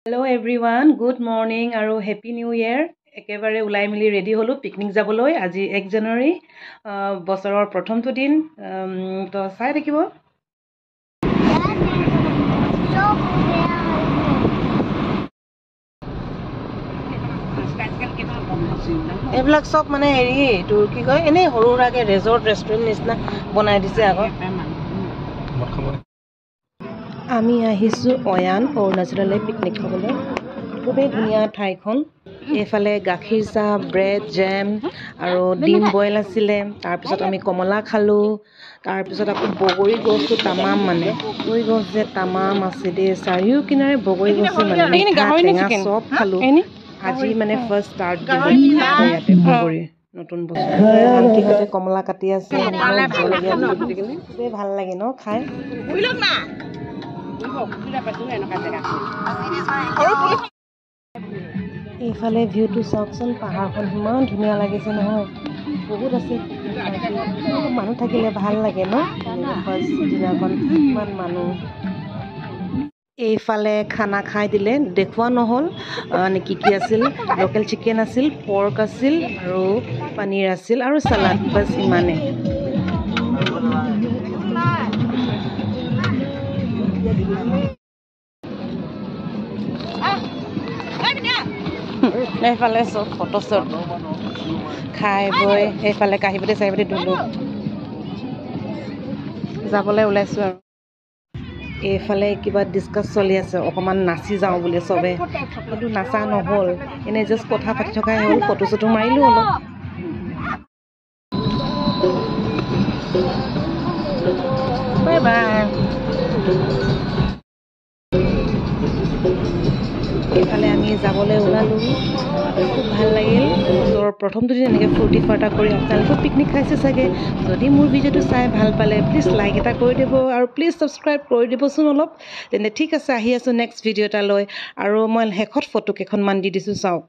Hello everyone, good morning আৰু happy new year. একেবাৰে উলাই মিলি ৰেডি হলো পিকনিক যাবলৈ আজি 1 জানুৱাৰী বছৰৰ প্ৰথমটো দিন তো চাই দেখিব এইবিলাক সব মানে হেৰি তোৰ কি কয় এনে হৰুৰাকে ৰেজৰ্ট ৰেষ্টুৰেন্ট নিচিনা বনাই দিছে আগত আমি আহিছো অয়ান অৰুণাচললৈ পিকনিক খাবলৈ খুবেই ধুনীয়া ঠাইখন এফালে গাখীৰ চাহ ব্ৰেড জেম আৰু ডিম বইল আছিলে তাৰ পিছত আমি কমলা খালো তাৰ পিছত আকৌ বগৰী গছটো তামাম মানে বগৰী গছ যে তামাম আছে দে চাৰিও কিনাৰে বগৰী গছ মানে টেঙা সব খালো আজি মানে ফাৰ্ষ্ট ষ্টাৰ্ট দিলো ইয়াতে বগৰী নতুন বছৰ আন্টিহঁতে কমলা কাটি আছে খুবেই ভাল লাগে ন খাই এইফালে ভিউটো চাওকচোন পাহাৰখন ইমান ধুনীয়া লাগিছে নহয় বহুত আছে মানুহ থাকিলে ভাল লাগে ন ফাৰ্ষ্ট দিনাখন ইমান মানুহ এইফালে খানা খাই দিলে দেখুৱা নহ'ল কি কি আছিল লোকেল চিকেন আছিল পৰ্ক আছিল আৰু পনীৰ আছিল আৰু সালাড বাস ইমানে এইফালে চব ফটো শ্বট খাই বৈ এইফালে কাহিবতে চাহিবতে ধুলো যাবলৈ ওলাইছো আৰু এইফালে কিবা ডিসকাস চলি আছে অকমান নাচি যাওঁ বুলি সবে কিন্তু নাচা নহল এনে জাস্ট কথা পাতি থকাই হ'ল ফটো চটো মাৰিলো অলপ বাই বাই এইফালে আমি যাবলৈ ওলালো খুব ভাল লাগিল বছৰৰ প্ৰথমটো দিন এনেকৈ ফূৰ্তি ফাৰ্তা কৰি আপোনালোকে পিকনিক খাইছে চাগে যদি মোৰ ভিডিঅ'টো চাই ভাল পালে প্লিজ লাইক এটা কৰি দিব আৰু প্লিজ ছাবস্ক্ৰাইব কৰি দিবচোন অলপ তেন্তে ঠিক আছে আহি আছোঁ নেক্সট ভিডিঅ' এটা লৈ আৰু মই শেষত ফটো কেইখনমান দি দিছোঁ চাওক